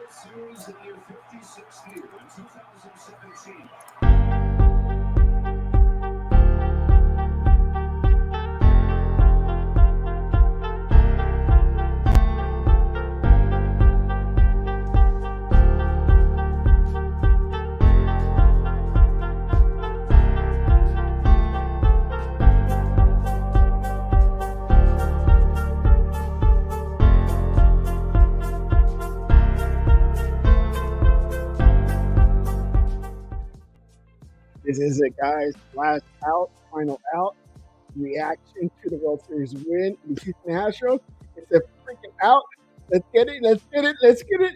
Series in their 56th year in 2017. This is it, guys. Last out, final out. Reaction to the World Series win. The Houston Astros. It's a freaking out. Let's get it. Let's get it. Let's get it.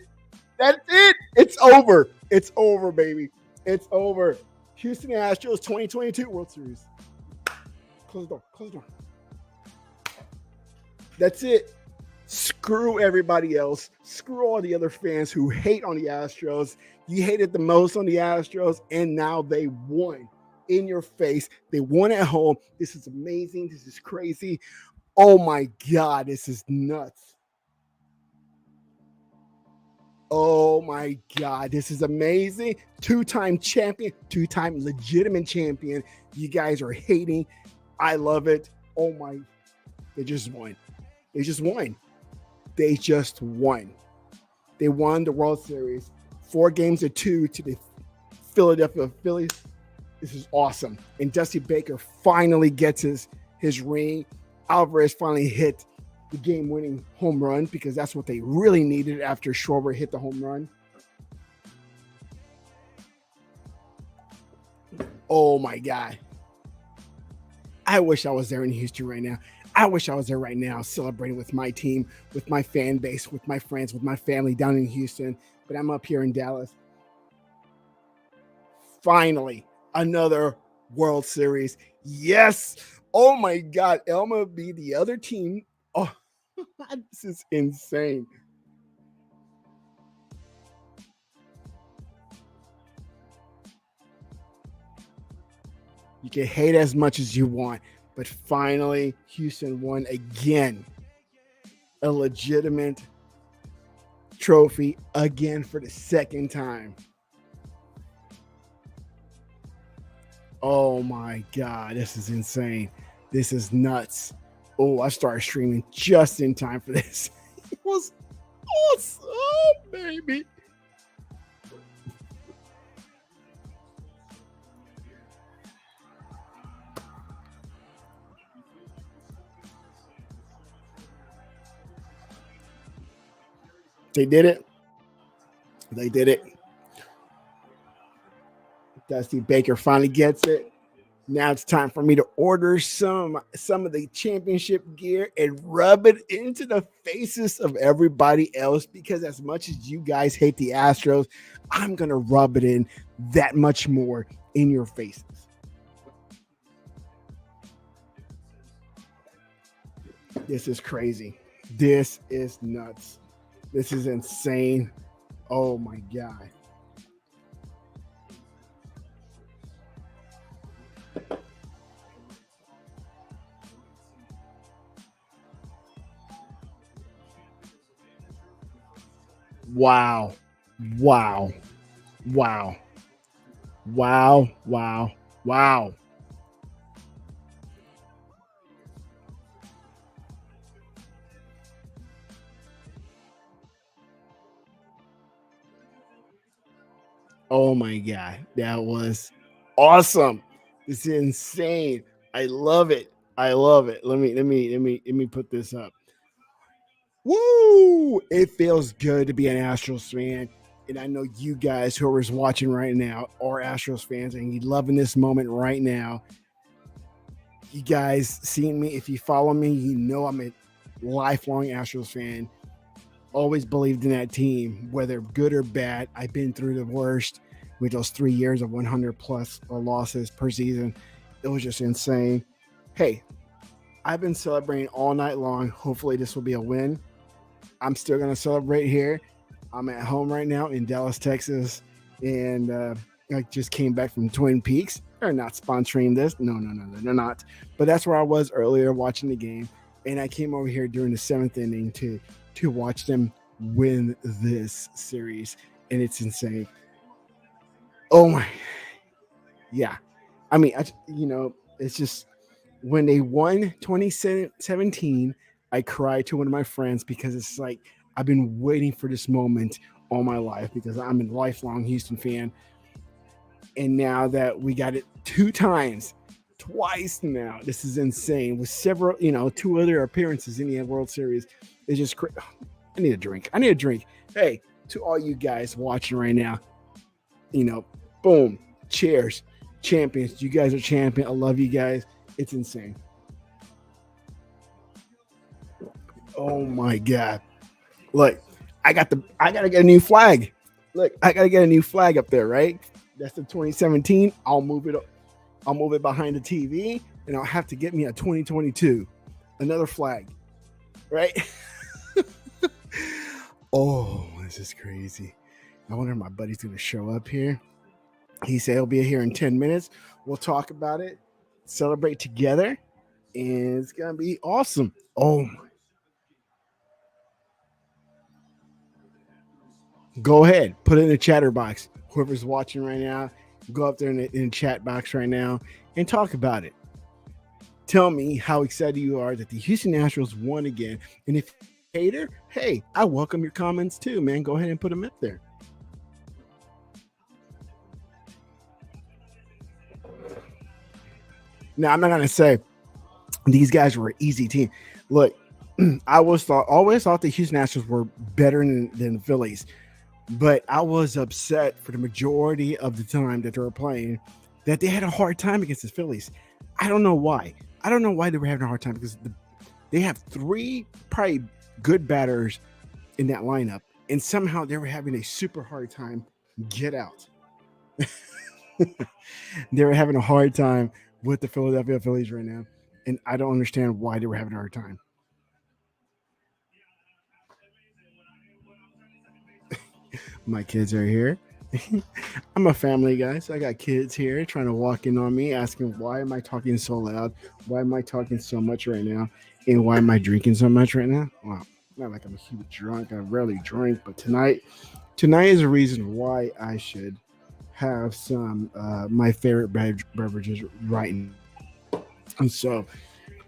That's it. It's over. It's over, baby. It's over. Houston Astros 2022 World Series. Close the door. Close the door. That's it. Screw everybody else. Screw all the other fans who hate on the Astros. You hated the most on the Astros, and now they won in your face. They won at home. This is amazing. This is crazy. Oh my God, this is nuts. Oh my God, this is amazing. Two-time champion, two-time legitimate champion. You guys are hating. I love it. Oh my, they just won. They just won. They just won. They won the World Series 4-2 to the Philadelphia Phillies. This is awesome. And Dusty Baker finally gets his ring. Alvarez finally hit the game-winning home run because that's what they really needed after Schwarber hit the home run. Oh my God. I wish I was there in Houston right now. I wish I was there right now celebrating with my team, with my fan base, with my friends, with my family down in Houston. But I'm up here in Dallas. Finally, another World Series. Yes. Oh my God. MLB, the other team. Oh, this is insane. You can hate as much as you want, but finally, Houston won again. A legitimate trophy again for the second time. Oh my God, this is insane. This is nuts. Oh, I started streaming just in time for this. It was awesome, baby. They did it. They did it. Dusty Baker finally gets it. Now it's time for me to order some of the championship gear and rub it into the faces of everybody else, because as much as you guys hate the Astros, I'm going to rub it in that much more in your faces. This is crazy. This is nuts. This is insane. Oh my God. Wow. Wow. Wow. Wow. Wow. Wow. Oh my God. That was awesome. It's insane. I love it. I love it. Let me put this up. Woo! It feels good to be an Astros fan. And I know you guys who are watching right now are Astros fans and you're loving this moment right now. You guys seen me. If you follow me, you know I'm a lifelong Astros fan. Always believed in that team, whether good or bad. I've been through the worst with those 3 years of 100 plus losses per season. It was just insane. Hey, I've been celebrating all night long. Hopefully this will be a win. I'm still going to celebrate here. I'm at home right now in Dallas, Texas, and I just came back from Twin Peaks. They're not sponsoring this. No, they're not. But that's where I was earlier watching the game, and I came over here during the 7th inning to watch them win this series, and it's insane. Oh my, yeah. I mean, it's just when they won 2017, I cried to one of my friends because it's like I've been waiting for this moment all my life because I'm a lifelong Houston fan. And now that we got it twice now, this is insane. With several, two other appearances in the World Series, it's just crazy. I need a drink. Hey, to all you guys watching right now, boom, cheers, champions. You guys are champion. I love you guys. It's insane. Oh my god! Look, I gotta get a new flag. Look, I gotta get a new flag up there, right? That's the 2017. I'll move it up. I'll move it behind the TV, and I'll have to get me a 2022, another flag, right? Oh, this is crazy. I wonder if my buddy's gonna show up here. He said he'll be here in 10 minutes. We'll talk about it, celebrate together, and it's gonna be awesome. Oh my. Go ahead, put it in the chatter box. Whoever's watching right now, go up there in the chat box right now and talk about it. Tell me how excited you are that the Houston Astros won again. And if you're a hater, hey, I welcome your comments too, man. Go ahead and put them up there. Now, I'm not going to say these guys were an easy team. Look, I always thought the Houston Astros were better than the Phillies. But I was upset for the majority of the time that they were playing that they had a hard time against the Phillies. I don't know why. I don't know why they were having a hard time because they have three probably good batters in that lineup, and somehow they were having a super hard time get out. They were having a hard time with the Philadelphia Phillies right now, and I don't understand why they were having a hard time. My kids are here. I'm a family guy, so I got kids here trying to walk in on me, asking why am I talking so loud? Why am I talking so much right now? And why am I drinking so much right now? Well, not like I'm a huge drunk. I rarely drink, but tonight is a reason why I should have some my favorite beverages right now. And so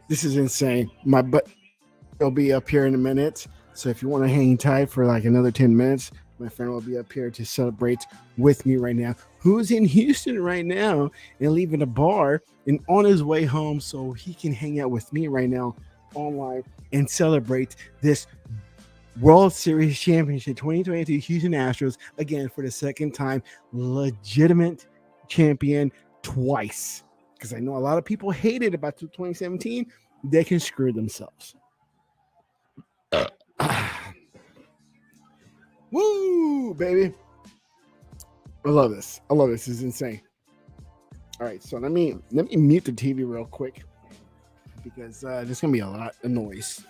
this is insane. My butt will be up here in a minute. So if you want to hang tight for like another 10 minutes, my friend will be up here to celebrate with me right now. Who's in Houston right now and leaving a bar and on his way home so he can hang out with me right now online and celebrate this World Series Championship 2022 Houston Astros again for the second time, legitimate champion twice. Because I know a lot of people hated about 2017. They can screw themselves. Woo, baby. I love this. This is insane. All right, so let me mute the TV real quick because there's gonna be a lot of noise.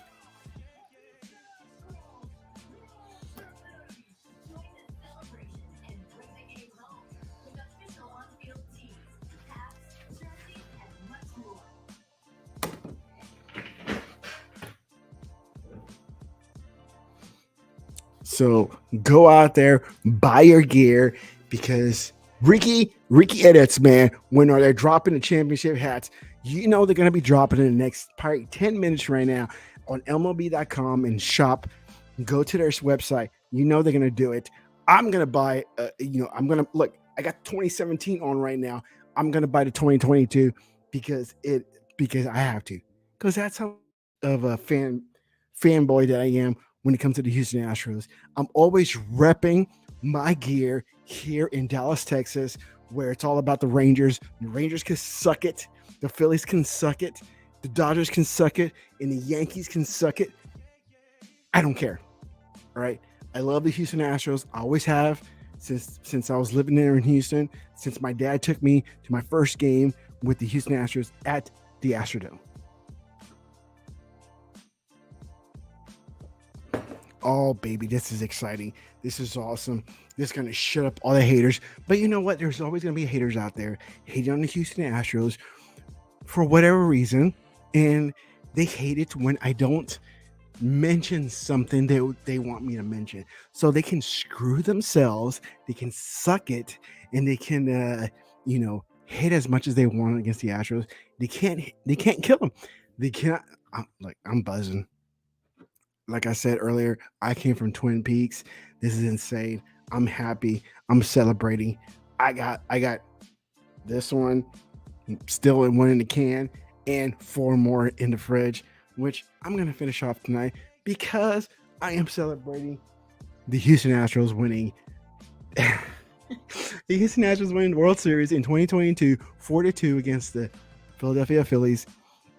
So go out there, buy your gear because Ricky Edits, man, when they're dropping the championship hats, they're going to be dropping in the next probably 10 minutes right now on MLB.com and shop. Go to their website. They're going to do it. I'm going to buy, I'm going to look, I got 2017 on right now. I'm going to buy the 2022 because I have to, because that's how of a fanboy that I am when it comes to the Houston Astros. I'm always repping my gear here in Dallas, Texas, where it's all about the Rangers. The Rangers can suck it. The Phillies can suck it. The Dodgers can suck it. And the Yankees can suck it. I don't care. All right. I love the Houston Astros. I always have since I was living there in Houston, since my dad took me to my first game with the Houston Astros at the Astrodome. Oh, baby, this is exciting. This is awesome. This is going to shut up all the haters. But you know what? There's always going to be haters out there hating on the Houston Astros for whatever reason. And they hate it when I don't mention something that they want me to mention, so they can screw themselves, they can suck it, and they can, hit as much as they want against the Astros. They can't kill them. They cannot. I'm buzzing. Like I said earlier, I came from Twin Peaks. This is insane. I'm happy. I'm celebrating. I got this one still in one in the can and 4 more in the fridge, which I'm gonna finish off tonight because I am celebrating the Houston Astros winning. The Houston Astros winning the World Series in 2022, 4-2 against the Philadelphia Phillies.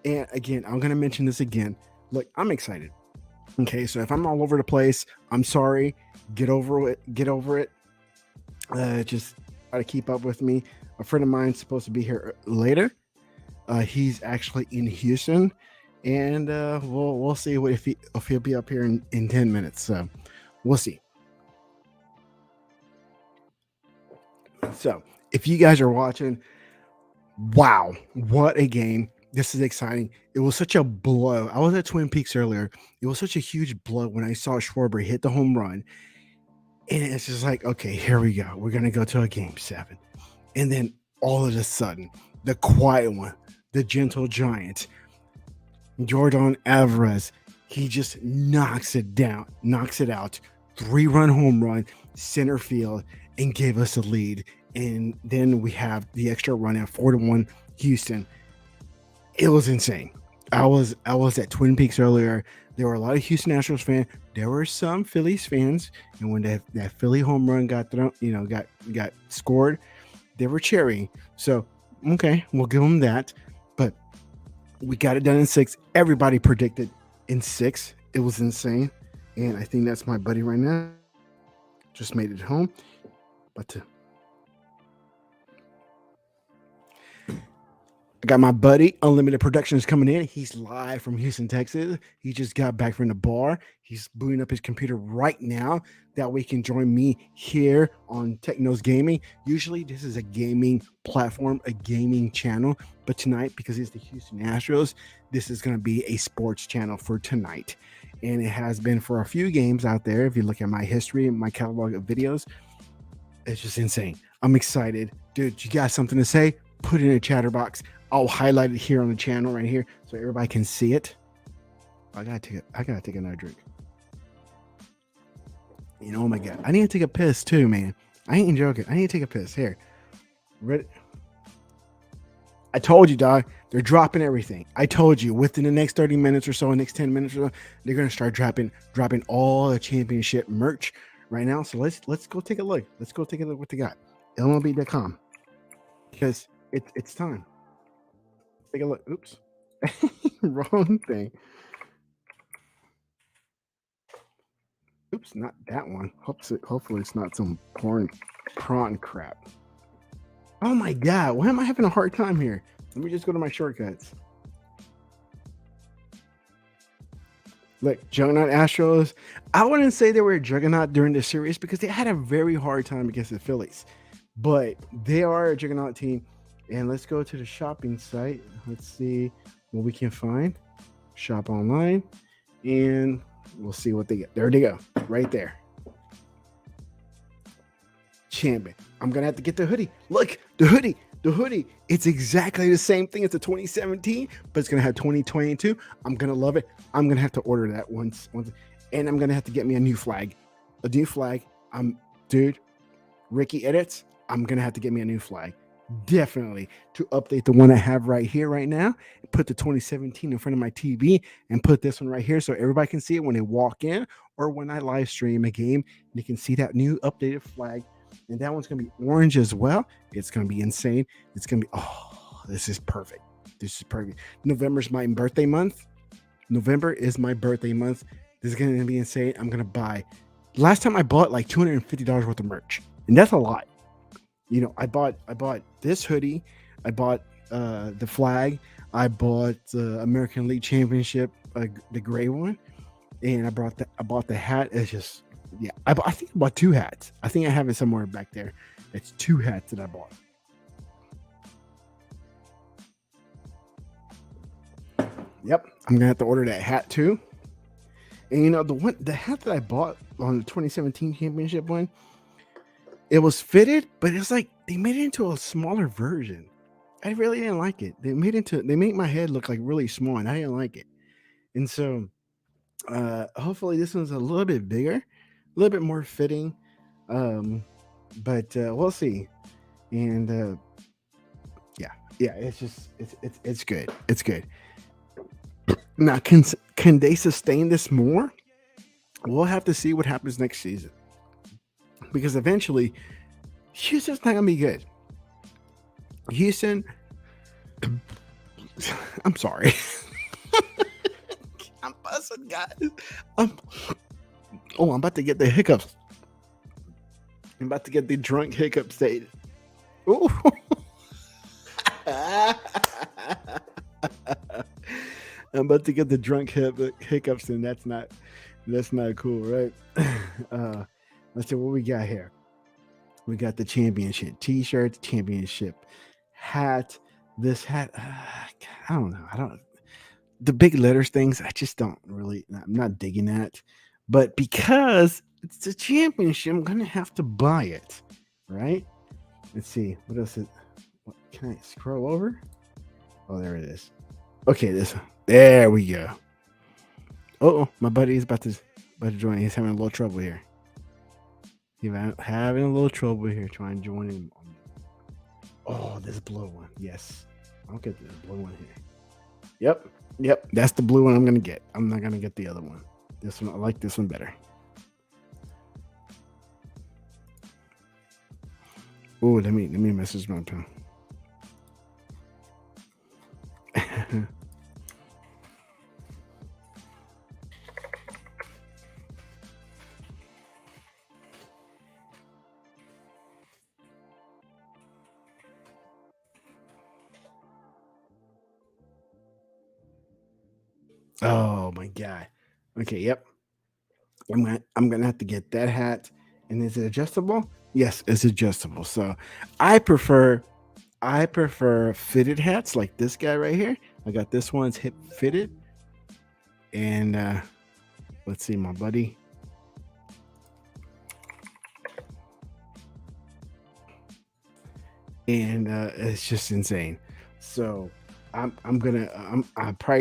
And again, I'm gonna mention this again. Look, I'm excited. Okay, so if I'm all over the place, I'm sorry. Get over it. Get over it. Just try to keep up with me. A friend of mine's supposed to be here later. He's actually in Houston, and we'll see if he'll be up here in 10 minutes. So we'll see. So if you guys are watching, wow, what a game. This is exciting. It was such a blow. I was at Twin Peaks earlier. It was such a huge blow when I saw Schwarber hit the home run. And it's just like, okay, here we go. We're going to go to a game 7. And then all of a sudden, the quiet one, the gentle giant, Jordan Alvarez, he just knocks it down, knocks it out. 3-run home run, center field, and gave us a lead. And then we have the extra run at 4-1 Houston. It was insane. I was at Twin Peaks earlier. There were a lot of Houston Astros fans. There were some Phillies fans, and when that Philly home run got thrown, got scored, they were cheering. So okay, we'll give them that. But we got it done in 6. Everybody predicted in 6. It was insane, and I think that's my buddy right now. Just made it home, but I got my buddy Unlimited Productions coming in. He's live from Houston, Texas. He just got back from the bar. He's booting up his computer right now. That way he can join me here on Technos Gaming. Usually this is a gaming platform, a gaming channel. But tonight, because it's the Houston Astros, this is going to be a sports channel for tonight. And it has been for a few games out there. If you look at my history and my catalog of videos, it's just insane. I'm excited. Dude, you got something to say? Put it in a chatter box. I'll highlight it here on the channel right here so everybody can see it. I gotta take another drink. Oh my god. I need to take a piss too, man. I ain't joking. I need to take a piss. Here. Ready? I told you, dog. They're dropping everything. I told you within the next 30 minutes or so, next 10 minutes or so, they're gonna start dropping all the championship merch right now. So let's go take a look. Let's go take a look what they got. MLB.com. Because it's time. Take a look. Oops. Wrong thing. Oops, not that one. Hopefully it's not some prawn crap. Oh my god, why am I having a hard time here? Let me just go to my shortcuts. Look, Juggernaut Astros. I wouldn't say they were a juggernaut during the series because they had a very hard time against the Phillies. But they are a juggernaut team. And let's go to the shopping site. Let's see what we can find. Shop online. And we'll see what they get. There they go. Right there. Champion. I'm going to have to get the hoodie. Look, the hoodie. The hoodie. It's exactly the same thing as the 2017, but it's going to have 2022. I'm going to love it. I'm going to have to order that once. And I'm going to have to get me a new flag. A new flag. Dude, Ricky Edits. I'm going to have to get me a new flag. Definitely to update the one I have right here right now, put the 2017 in front of my TV and put this one right here so everybody can see it when they walk in or when I live stream a game. They can see that new updated flag, and that one's gonna be orange as well. It's gonna be insane. It's gonna be this is perfect. This is perfect. November's my birthday month. November is my birthday month. This is gonna be insane. I'm gonna buy. Last time I bought like $250 worth of merch, and that's a lot. I bought this hoodie, I bought the flag, I bought the American League Championship, the gray one, and I bought the hat. It's just I think I bought 2 hats. I think I have it somewhere back there. It's 2 hats that I bought. Yep, I'm gonna have to order that hat too. And the hat that I bought on the 2017 championship one, it was fitted, but it's like they made it into a smaller version. I really didn't like it. They made my head look like really small, and I didn't like it. And so, hopefully, this one's a little bit bigger, a little bit more fitting. But we'll see. And yeah, it's good. It's good. Now, can they sustain this more? We'll have to see what happens next season, because eventually Houston's not gonna be good. Houston, I'm sorry. I'm buzzing, guys. I'm about to get the hiccups. I'm about to get the drunk hiccup state. Ooh. I'm about to get the drunk hiccups, and that's not cool, right? Let's see what we got here. We got the championship t-shirt, championship hat. This hat, I don't know. The big letters things, I just don't really. I'm not digging that, but because it's the championship, I'm gonna have to buy it, right? Let's see what else. Can I scroll over? Oh, there it is. Okay, this one. There we go. Oh, my buddy is about to join. He's having a little trouble here. He's having a little trouble here trying to join him. Oh, this blue one. Yes. I'll get this blue one here. Yep. That's the blue one I'm going to get. I'm not going to get the other one. This one, I like this one better. Oh, let me message my pen. Oh my god. Okay, yep. I'm gonna have to get that hat. And is it adjustable? Yes, it's adjustable. So I prefer fitted hats like this guy right here. I got this one's hip fitted. And let's see, my buddy. And it's just insane. So I'm probably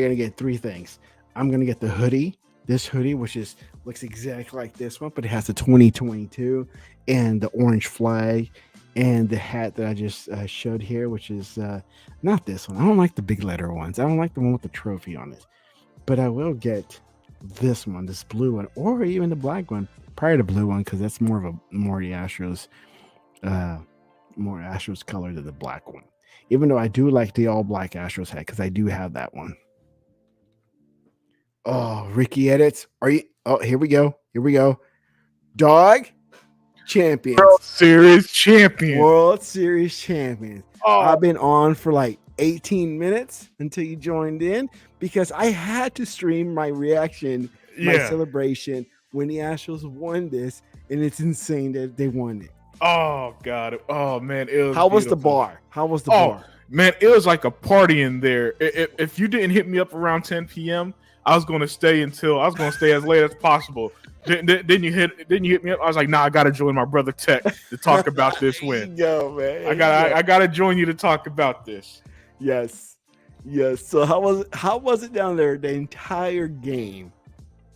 gonna get three things. I'm gonna get the hoodie, this hoodie, which looks exactly like this one, but it has the 2022 and the orange flag, and the hat that I just showed here, which is not this one. I don't like the big letter ones. I don't like the one with the trophy on it, but I will get this one, this blue one, or even the black one. Probably the blue one, because that's more the Astros, more Astros color than the black one. Even though I do like the all black Astros hat, because I do have that one. Oh, Ricky edits. Are you? Oh, here we go. Dog champions. World Series champion. Oh. I've been on for like 18 minutes until you joined in, because I had to stream my reaction, my celebration when the Astros won this, and it's insane that they won it. Oh God! Oh man! It was How was the bar? Man, it was like a party in there. If you didn't hit me up around 10 p.m., I was going to stay as late as possible. Then you hit me up. I was like, nah, I got to join my brother Tech to talk about this win. Yo, man, I got to join you to talk about this. Yes. So how was it down there the entire game?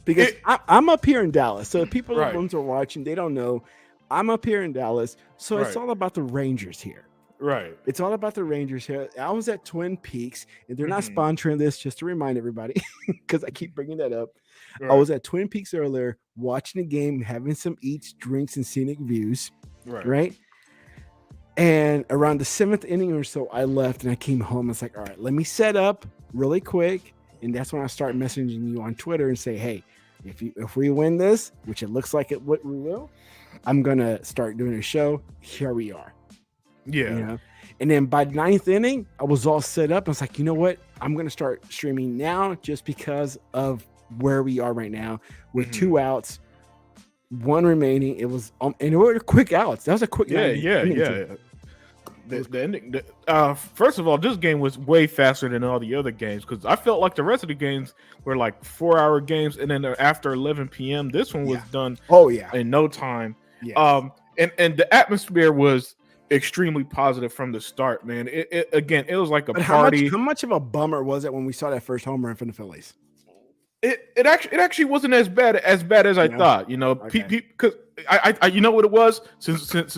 Because I'm up here in Dallas, so if people are watching, they don't know. I'm up here in Dallas, so it's all about the Rangers here. Right. It's all about the Rangers here. I was at Twin Peaks, and they're not sponsoring this, just to remind everybody, because I keep bringing that up. Right. I was at Twin Peaks earlier, watching the game, having some eats, drinks, and scenic views. Right. And around the 7th inning or so, I left and I came home. It's like, all right, let me set up really quick. And that's when I start messaging you on Twitter and say, hey, if we win this, which it looks like we will, I'm going to start doing a show. Here we are. Yeah. You know? And then by 9th inning, I was all set up. I was like, you know what? I'm going to start streaming now, just because of where we are right now with 2 outs, 1 remaining. It was, and it were quick outs. That was a quick Yeah. The ending. First of all, this game was way faster than all the other games because I felt like the rest of the games were like 4-hour games, and then after 11 p.m., this one was done. Oh yeah, in no time. yes. And the atmosphere was extremely positive from the start, man. It was like a party. How much of a bummer was it when we saw that first home run from the Phillies? It actually wasn't as bad as I thought. You know, because I you know what it was, since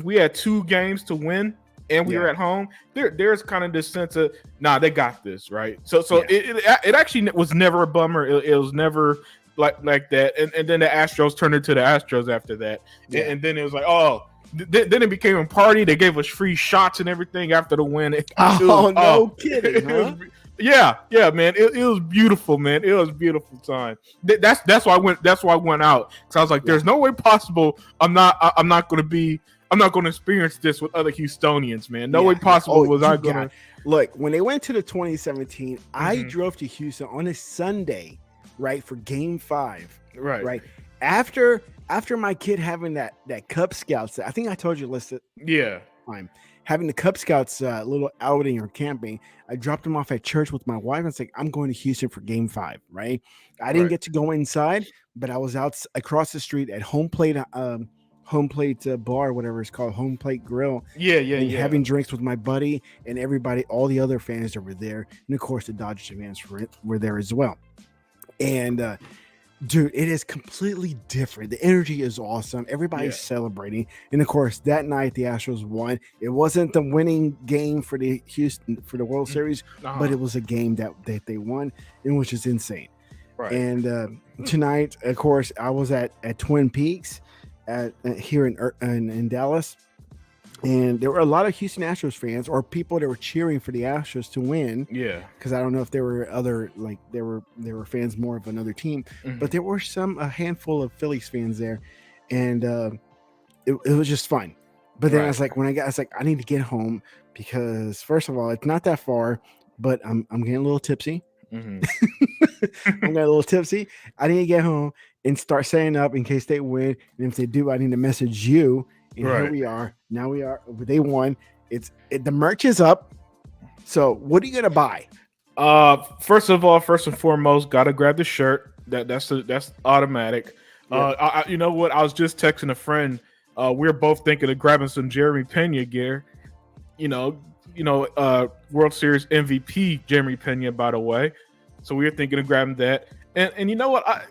we had 2 games to win and we were at home, there's kind of this sense of they got this, right. So it actually was never a bummer. It was never like that, and then the Astros turned into the Astros after that, and then it was like then it became a party. They gave us free shots and everything after the win. No kidding, huh? Yeah, man. It was beautiful, man. It was a beautiful time. That's why I went. That's why I went out, because I was like, "There's no way possible. I'm not going to experience this with other Houstonians, man. No way possible was I going to." Look, when they went to the 2017, I drove to Houston on a Sunday, right, for Game 5, right after my kid having that Cub Scouts. I think I told you, listen. Yeah. Time. Having the Cub Scouts little outing or camping, I dropped them off at church with my wife. And it's like, I'm going to Houston for Game 5, right? I didn't get to go inside, but I was out across the street at Home Plate Bar, whatever it's called, Home Plate Grill. Yeah. Having drinks with my buddy and everybody, all the other fans that were there, and of course the Dodgers fans were there as well. And dude, it is completely different. The energy is awesome. Everybody's celebrating. And of course, that night the Astros won. It wasn't the winning game for the World Series, but it was a game that they won, and which is insane. Right. And tonight, of course, I was at Twin Peaks here in Dallas. And there were a lot of Houston Astros fans or people that were cheering for the Astros to win. Yeah. Because I don't know if there were there were fans more of another team, but there were a handful of Phillies fans there, and it was just fun. But then I was like, I need to get home because first of all, it's not that far, but I'm getting a little tipsy. I'm getting a little tipsy. I need to get home and start setting up in case they win, and if they do, I need to message you. And here we are. Now they won. The merch is up. So what are you gonna buy? First and foremost, gotta grab the shirt. That's automatic. Yeah. You know what? I was just texting a friend. We're both thinking of grabbing some Jeremy Pena gear. World Series MVP Jeremy Pena, by the way. So we were thinking of grabbing that. And you know what?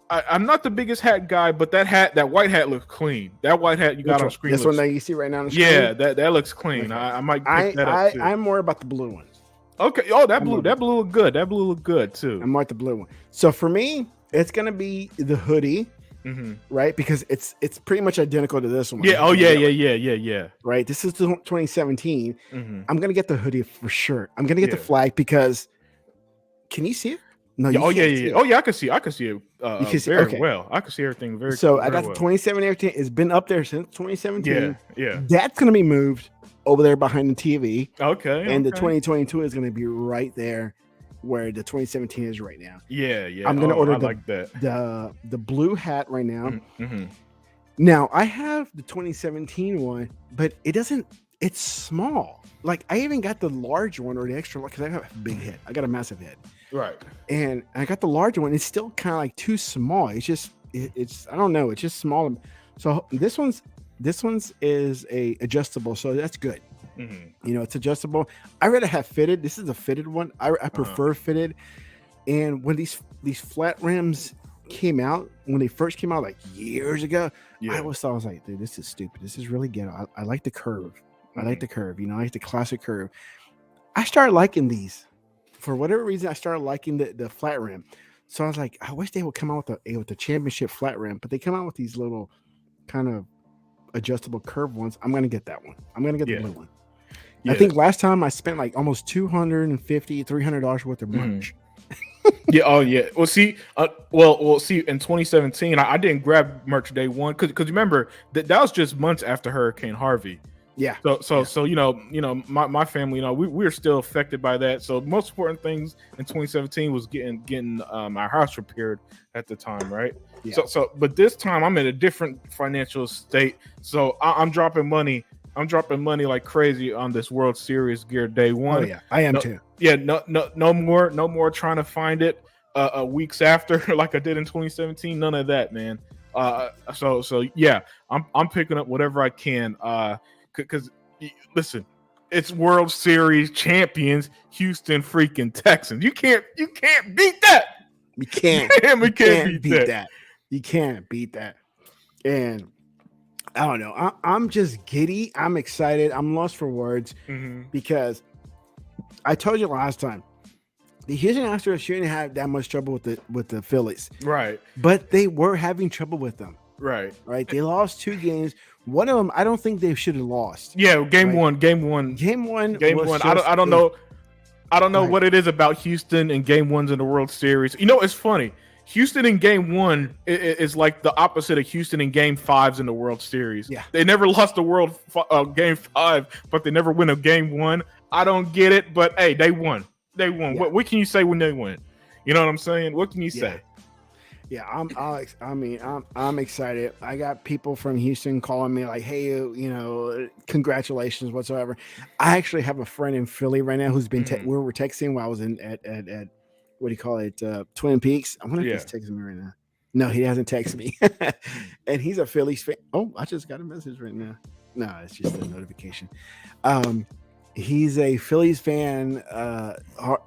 I'm not the biggest hat guy, but that white hat looks clean. That white hat you got on screen. This one that you see right now on the screen? Yeah, that looks clean. I might pick that up too. I'm more about the blue ones. Okay. Oh, that blue look good. That blue look good too. I'm more at the blue one. So for me, it's gonna be the hoodie, right? Because it's pretty much identical to this one. Yeah. Oh yeah. Right. This is the 2017. I'm gonna get the hoodie for sure. I'm gonna get the flag because can you see it? No. Yeah, yeah. Oh yeah, I can see it. You can see very well. I can see everything very. So I got the 27 everything. It's been up there since 2017. Yeah. That's gonna be moved over there behind the TV. Okay. And the 2022 is gonna be right there where the 2017 is right now. Yeah. I'm gonna order the blue hat right now. Now I have the 2017 one, but it doesn't. It's small. Like I even got the large one or the extra because I have a big head. I got a massive head. Right. And I got the larger one. It's still kind of like too small. It's I don't know. It's just small. So this one's is a adjustable. So that's good. It's adjustable. I rather have fitted. This is a fitted one. I prefer fitted. And when these flat rims came out, when they first came out like years ago, I was like, dude, this is stupid. This is really ghetto. I like the curve. I like the curve. I like the classic curve. I started liking these. For whatever reason, I started liking the flat rim. So I was like, I wish they would come out with the championship flat rim, but they come out with these little kind of adjustable curve ones. I'm gonna get that one. I'm gonna get the blue one. I think last time I spent like almost $250-$300 worth of merch. Yeah. Oh yeah. Well, see. See. In 2017, I didn't grab merch day one because remember that was just months after Hurricane Harvey. Yeah. So my family, we were still affected by that. So the most important things in 2017 was getting our house repaired at the time, right? Yeah. But this time I'm in a different financial state. So I'm dropping money I'm dropping money like crazy on this World Series gear day one. Oh yeah, I am no, too. Yeah, no more trying to find it weeks after like I did in 2017. None of that, man. So yeah, I'm picking up whatever I can. Because listen, it's World Series champions, Houston freaking Texans. You can't beat that. We can't. We can't beat that. You can't beat that. And I don't know. I'm just giddy. I'm excited. I'm lost for words because I told you last time the Houston Astros shouldn't have that much trouble with the Phillies, right? But they were having trouble with them, right? They lost 2 games. One of them, I don't think they should have lost. Yeah, game one. I don't know. I don't know what it is about Houston and game ones in the World Series. You know, it's funny. Houston in game one is like the opposite of Houston in game 5s in the World Series. Yeah. They never lost a game 5, but they never win a game 1. I don't get it, but hey, they won. They won. Yeah. What can you say when they win? You know what I'm saying? What can you say? Yeah, I'm excited. I got people from Houston calling me like, "Hey, congratulations, whatsoever." I actually have a friend in Philly right now who's been we were texting while I was in at what do you call it, Twin Peaks. I wonder if he's texting me right now. No, he hasn't texted me, and he's a Phillies fan. Oh, I just got a message right now. No, it's just a notification. He's a Phillies fan.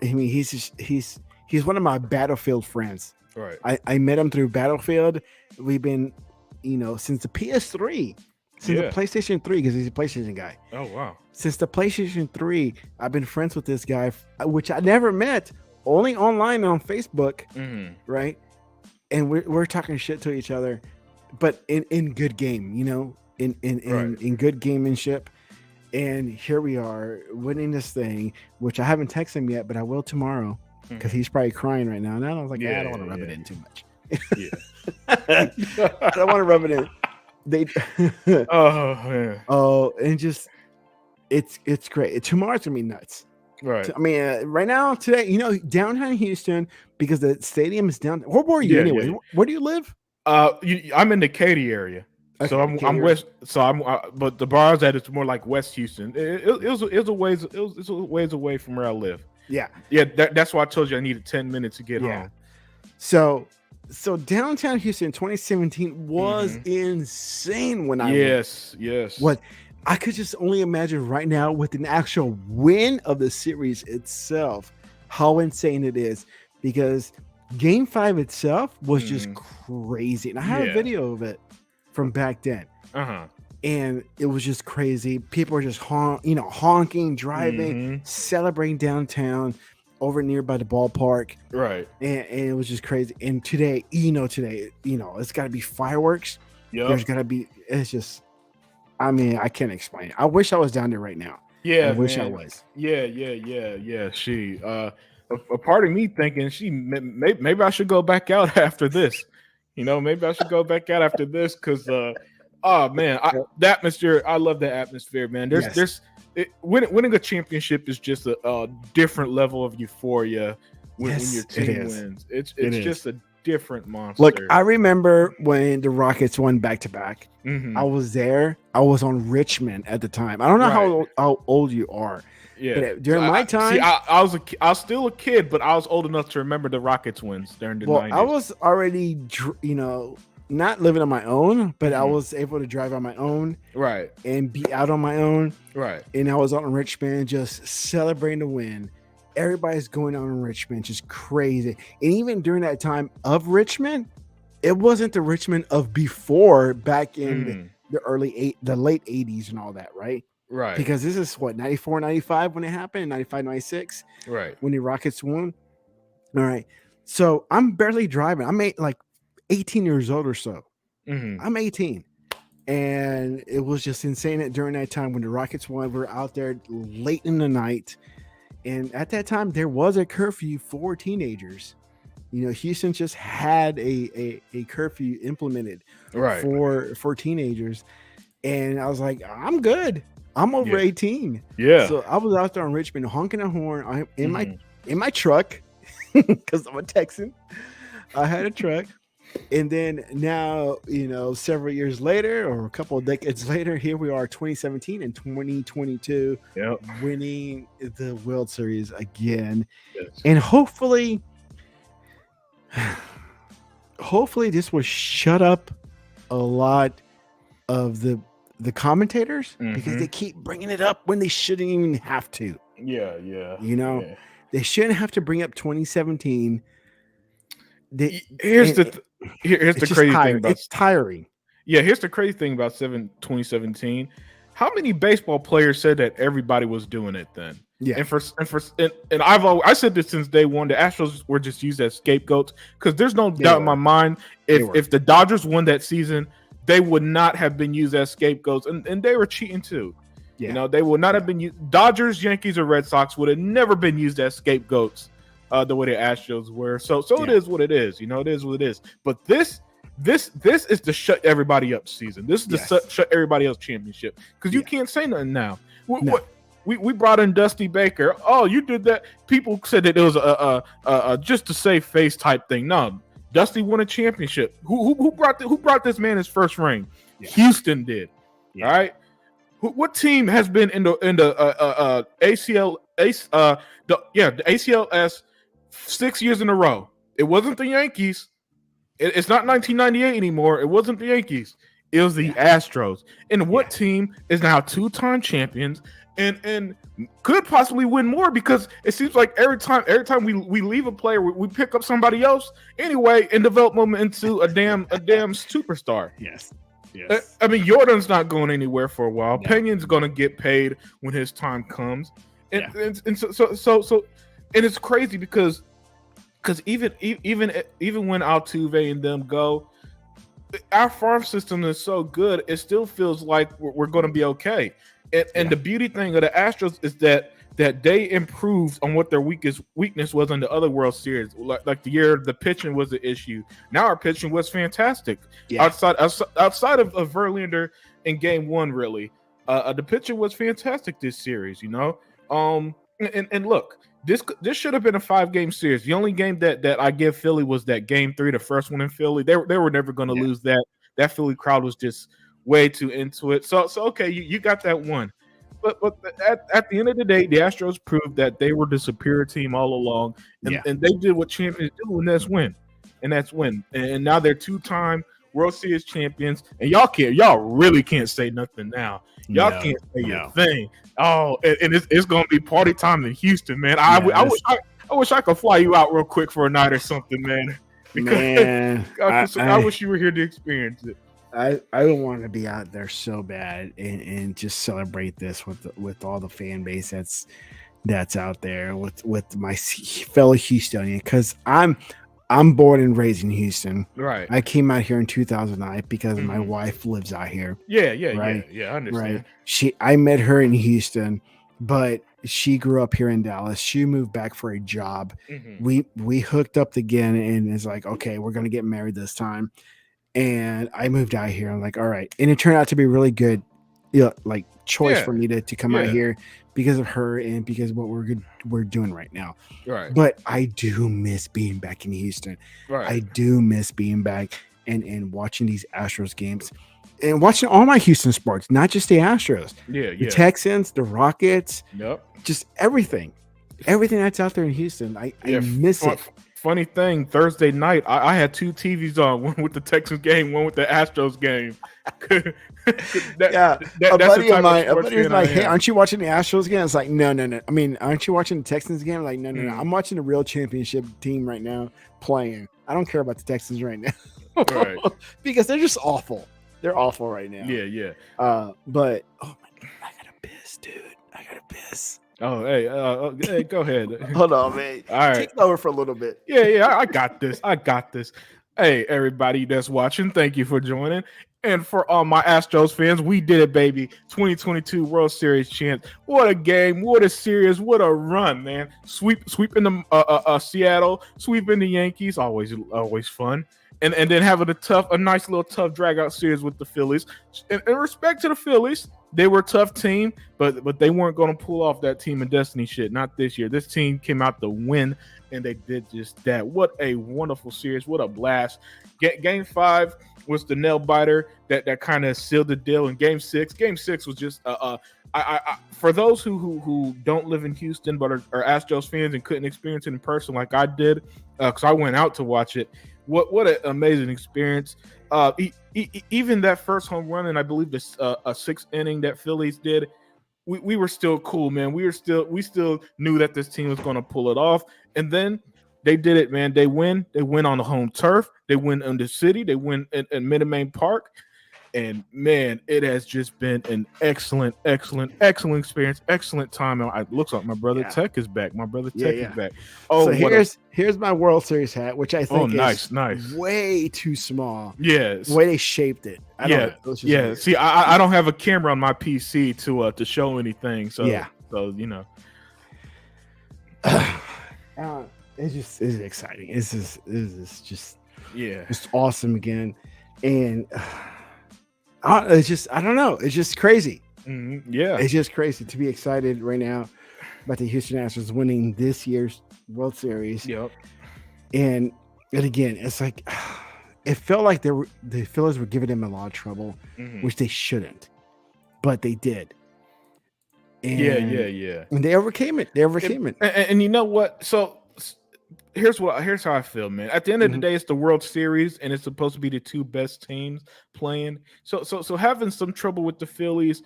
He's one of my Battlefield friends. Right. I met him through Battlefield. We've been, since the PS3, the PlayStation 3, because he's a PlayStation guy. Oh, wow. Since the PlayStation 3, I've been friends with this guy, which I never met, only online on Facebook, right? And we're talking shit to each other, but in good game, in good gamemanship. And here we are winning this thing, which I haven't texted him yet, but I will tomorrow. Because he's probably crying right now. And I was like, I don't want to rub it in too much. I don't want to rub it in. Oh, man. Oh, and just, it's great. Tomorrow's going to be nuts. Right. I mean, right now, today, downtown Houston, because the stadium is down. Where were you anyway? Yeah. Where do you live? I'm in the Katy area. Okay, so I'm west. So but the bar I was at, it's more like West Houston. It was a ways away from where I live. Yeah. That's why I told you I needed 10 minutes to get home. So downtown Houston 2017 was insane when I went. Yes. What I could just only imagine right now with an actual win of the series itself, how insane it is, because Game 5 itself was just crazy. And I have a video of it from back then. And it was just crazy. People were just honking, driving, celebrating downtown over nearby the ballpark. Right. And it was just crazy. And today, it's got to be fireworks. Yep. There's got to be, it's just, I mean, I can't explain it. I wish I was down there right now. Yeah, I wish I was. Yeah. A part of me thinking maybe I should go back out after this. Maybe I should go back out after this because oh man, the atmosphere! I love the atmosphere, man. Winning a championship is just a different level of euphoria when your team wins. It's just a different monster. Look, I remember when the Rockets won back to back. I was there. I was on Richmond at the time. I don't know how old you are. Yeah, but during my time, I was still a kid, but I was old enough to remember the Rockets wins during the 90s. I was already, not living on my own, but I was able to drive on my own, right, and be out on my own, right. And I was out in Richmond, just celebrating the win. Everybody's going out in Richmond, just crazy. And even during that time of Richmond, it wasn't the Richmond of before, back in the late 80s and all that, right? Right. Because this is 94, 95 when it happened, 95, 96. Right. When the Rockets won. All right. So I'm barely driving. I'm 18 years old or so. I'm 18. And it was just insane that during that time when the Rockets won, we were out there late in the night. And at that time, there was a curfew for teenagers. Houston just had a curfew implemented for teenagers. And I was like, I'm good. I'm over 18. Yeah. So I was out there in Richmond honking a horn in my truck because I'm a Texan. I had a truck And then now, several years later or a couple of decades later, here we are, 2017 and 2022, Yep. winning the World Series again. Yes. And hopefully this will shut up a lot of the commentators because they keep bringing it up when they shouldn't even have to. Yeah. They shouldn't have to bring up 2017. Here's the crazy thing about it's tiring. Yeah, here's the crazy thing about 2017. How many baseball players said that everybody was doing it then? Yeah, and I said this since day one. The Astros were just used as scapegoats because there's no doubt in my mind if the Dodgers won that season, they would not have been used as scapegoats, and they were cheating too. Yeah. They would not have been used. Dodgers, Yankees, or Red Sox would have never been used as scapegoats the way the Astros were. So it is what it is. It is what it is. But this is the shut everybody up season. This is the shut everybody else championship because you can't say nothing now. We brought in Dusty Baker. Oh, you did that. People said that it was a just to save face type thing. No, Dusty won a championship. Who brought this man his first ring? Yeah. Houston did. Yeah. All right. What team has been in the the ACLS 6 years in a row? It wasn't the Yankees. It's not 1998 anymore. It wasn't the Yankees. It was the Astros. And what team is now 2-time champions and could possibly win more because it seems like every time we leave a player, we pick up somebody else anyway and develop them into a damn superstar. Yes. I mean, Jordan's not going anywhere for a while. No. Pena's going to get paid when his time comes. And so and it's crazy because even when Altuve and them go, our farm system is so good, it still feels like we're going to be okay. And the beauty thing of the Astros is that they improved on what their weakness was in the other World Series. Like the year the pitching was the issue. Now our pitching was fantastic. Yeah. Outside of Verlander in Game 1, really, the pitching was fantastic this series. And look. This should have been a 5-game series. The only game that I give Philly was that Game 3, the first one in Philly. They were never going to lose that. That Philly crowd was just way too into it. So okay, you got that one. But at the end of the day, the Astros proved that they were the superior team all along, and they did what champions do, and that's win. And now they're 2-time World Series champions, and y'all really can't say nothing now. Y'all can't say a thing. Oh, and it's gonna be party time in Houston, man. I wish I could fly you out real quick for a night or something, man. Because I wish you were here to experience it. I don't want to be out there so bad and just celebrate this with all the fan base that's out there with my fellow Houstonian, because I'm born and raised in Houston. Right. I came out here in 2009 because my wife lives out here. Yeah. I understand. Right. I met her in Houston, but she grew up here in Dallas. She moved back for a job. We hooked up again, and it's like, okay, we're gonna get married this time. And I moved out here. I'm like, all right. And it turned out to be really good, choice for me to come out here because of her and because of what we're doing right now. Right. But I do miss being back in Houston. Right. I do miss being back and watching these Astros games and watching all my Houston sports, not just the Astros. The Texans, the Rockets. Yep. Just everything that's out there in Houston. I miss it. Funny thing, Thursday night, I had 2 TVs on, one with the Texans game, one with the Astros game. A buddy of mine was like, hey, aren't you watching the Astros game? It's like, no. I mean, aren't you watching the Texans game? Like, no. I'm watching the real championship team right now playing. I don't care about the Texans right now. Right. Because they're just awful. They're awful right now. Yeah. But, oh my God, I gotta piss, dude. I gotta piss. Oh, hey, go ahead. Hold on, man. All right. Take it over for a little bit. Yeah, I got this. Hey, everybody that's watching, thank you for joining. And for all my Astros fans, we did it, baby. 2022 World Series champs. What a game. What a series. What a run, man. Sweeping the Seattle, sweeping the Yankees. Always fun. and then having a nice little tough drag out series with the Phillies. In respect to the Phillies, they were a tough team, but they weren't going to pull off that team and destiny shit. Not this year. This team came out to win, and they did just that. What a wonderful series! What a blast! Game 5 was the nail biter that kind of sealed the deal. In Game 6 was just for those who don't live in Houston but are Astros fans and couldn't experience it in person like I did, because I went out to watch it. What an amazing experience! Even that first home run, and I believe this a 6th inning that Phillies did, we were still cool, man. We still knew that this team was going to pull it off, and then they did it, man. They win on the home turf. They win in the city. They win in Minute Maid Park. And man, it has just been an excellent experience, excellent time. It looks like my brother Tech is back. My brother Tech is back. Oh, so here's my World Series hat, which I think is nice, way too small. Yes, the way they shaped it. Yeah. See, I don't have a camera on my PC to show anything. So so you know, it's exciting. It's just awesome again, and. It's just, I don't know. It's just crazy. Yeah. It's just crazy to be excited right now about the Houston Astros winning this year's World Series. Yep. And again, it's like, it felt like the Phillies were giving them a lot of trouble, which they shouldn't, but they did. And, yeah. And they overcame it. And you know what? So here's how I feel, man. At the end of the day, it's the World Series, and it's supposed to be the 2 best teams playing. So having some trouble with the Phillies,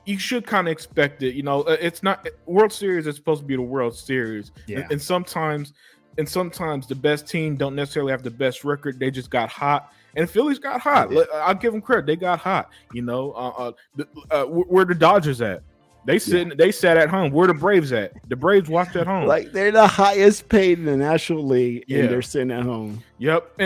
you should kind of expect it. You know, it's not World Series is supposed to be the World Series, and sometimes the best team don't necessarily have the best record. They just got hot, and Phillies got hot. I'll give them credit; they got hot. You know, where the Dodgers at? They sat at home. Where the Braves at? The Braves watched at home. Like they're the highest paid in the National League, and they're sitting at home. Yep.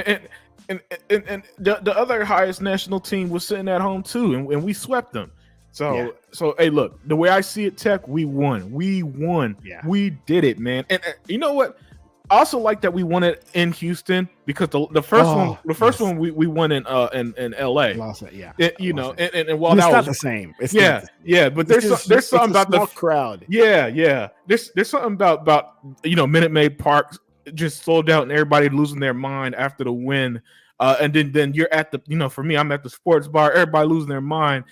And the other highest national team was sitting at home too, and we swept them. So hey, look, the way I see it, Tech, we won. Yeah. We did it, man. And you know what? I also like that we won it in Houston because the first one we won in LA. Lost it, and while it's that not was the same. It's but there's something about the crowd. Yeah. There's something about Minute Maid Park just sold out and everybody losing their mind after the win. And then you're at the for me, I'm at the sports bar, everybody losing their mind.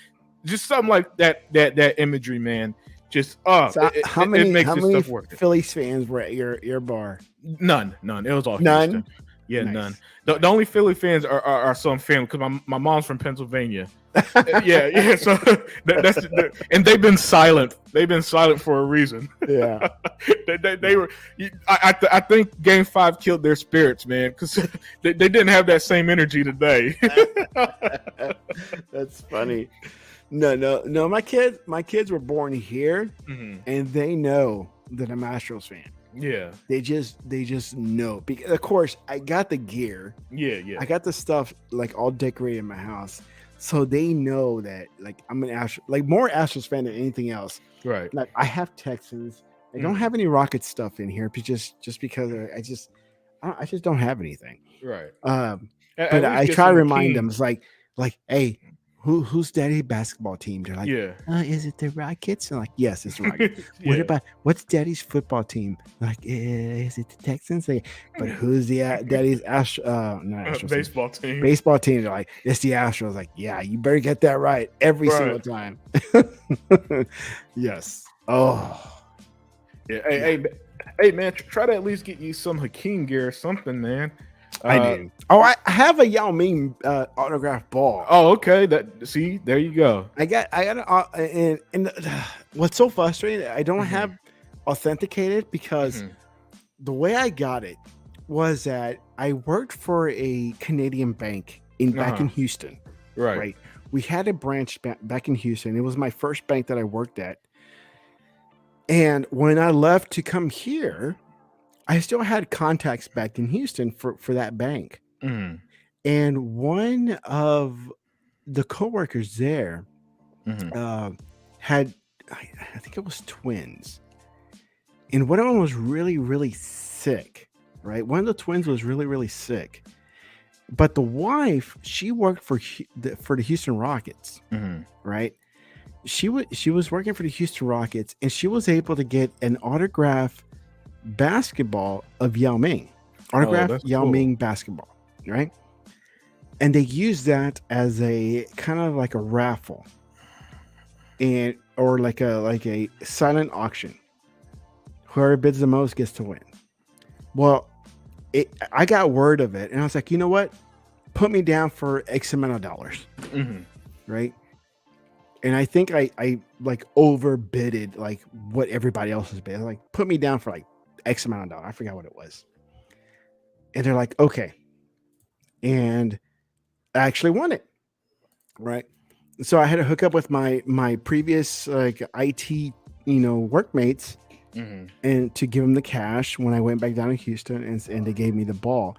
Just something like that imagery, man. Just how many Phillies fans were at your bar? None. It was all none. Houston. Yeah, nice. None. The only Philly fans are some family because my mom's from Pennsylvania. yeah. So that's and they've been silent. They've been silent for a reason. Yeah. they were. I think Game 5 killed their spirits, man, because they didn't have that same energy today. That's funny. No. My kids were born here, and they know that I'm Astros fan. Yeah, they just know. Because of course, I got the gear. Yeah. I got the stuff like all decorated in my house, so they know that like I'm an more Astros fan than anything else. Right. Like I have Texans. I don't have any Rocket stuff in here, just because I just don't have anything. Right. But I try to remind them. It's like, hey. Who's daddy's basketball team? They're like, is it the Rockets? I'm like, yes, it's the Rockets. What's daddy's football team? Like, is it the Texans? But who's the daddy's baseball team? Baseball team. They're like, it's the Astros. Like, yeah, you better get that right every single time. Yes. Oh. Yeah. Hey, man, try to at least get you some Hakeem gear or something, man. I do. I have a Yao Ming autograph ball. Oh, okay. There you go. I got and what's so frustrating, I don't have authenticated because the way I got it was that I worked for a Canadian bank back in Houston. Right. We had a branch back in Houston. It was my first bank that I worked at. And when I left to come here, I still had contacts back in Houston for that bank. And one of the coworkers there had, I think it was twins. And one of them was really, really sick, right? One of the twins was really, really sick. But the wife, she worked for the Houston Rockets, Mm-hmm. right? She was working for the Houston Rockets, and she was able to get an autograph basketball of Yao Ming, That's Yao cool. Ming basketball, right? And they used that as a kind of like a raffle, and or like a silent auction. Whoever bids the most gets to win. Well, I got word of it, and I was like, you know what? Put me down for X amount of dollars, Mm-hmm. right? And I think I like overbidded like what everybody else has bid. Like, put me down for like X amount of dollars. I forgot what it was. And they're like, okay. And I actually won it, right? So I had to hook up with my previous like IT, workmates, Mm-hmm. and to give them the cash when I went back down to Houston, and they gave me the ball.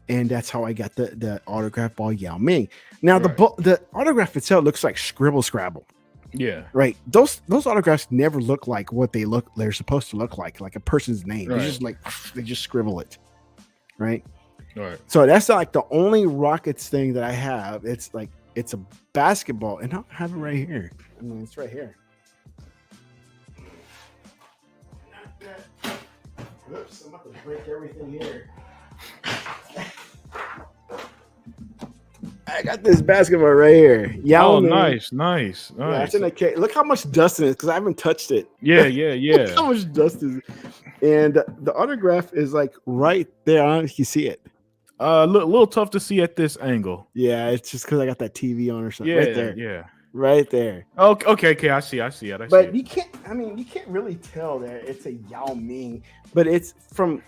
And that's how I got the autograph ball Yao Ming. Now Right. the autograph itself looks like scribble scrabble, Yeah. right? Those autographs never look like what they're supposed to look like a person's name. Right. It's just like they just scribble it, right? Right. So that's not like the only Rockets thing that I have. It's like it's a basketball, and I have it right here. I mean, it's right here. Whoops! I'm about to break everything here. I got this basketball right here. Yao Ming. Nice. Yeah, it's in a case. Look how much dust in it because I haven't touched it. Yeah. Look how much dust is. And the autograph is like right there. I don't know if you see it. Little tough to see at this angle. Yeah, it's just because I got that TV on or something. Yeah, Right there. yeah. Right there. Okay. I see it. But you can't. I mean, you can't really tell that it's a Yao Ming. But it's from.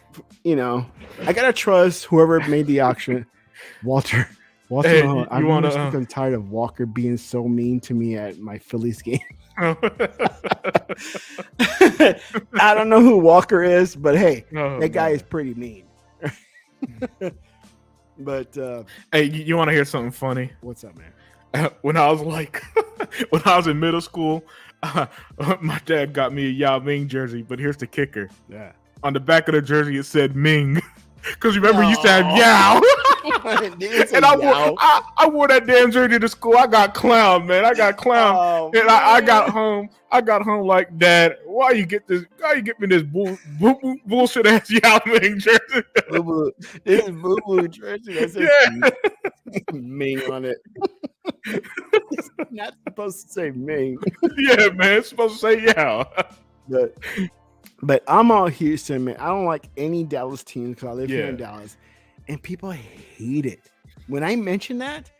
I gotta trust whoever made the auction, Walter. Hey, Mahone. you wanna? I'm tired of Walker being so mean to me at my Phillies game. I don't know who Walker is, but hey, that guy is pretty mean. But hey, you want to hear something funny? what's up, man? When I was when I was in middle school, my dad got me a Yao Ming jersey. But here's the kicker: Yeah. on the back of the jersey it said Ming, because remember you used to have Yao. And I wore that damn jersey to school. I got clowned, man. I got clowned. Oh, And I got home. Like, Dad, why you get me this bullshit ass Yao Ming jersey? This is Boo Boo jersey that says Ming on it. It's not supposed to say Ming. Yeah, man. It's supposed to say Yao. But I'm all Houston, man. I don't like any Dallas teams because I live here in Dallas. And people hate it. When I mention that,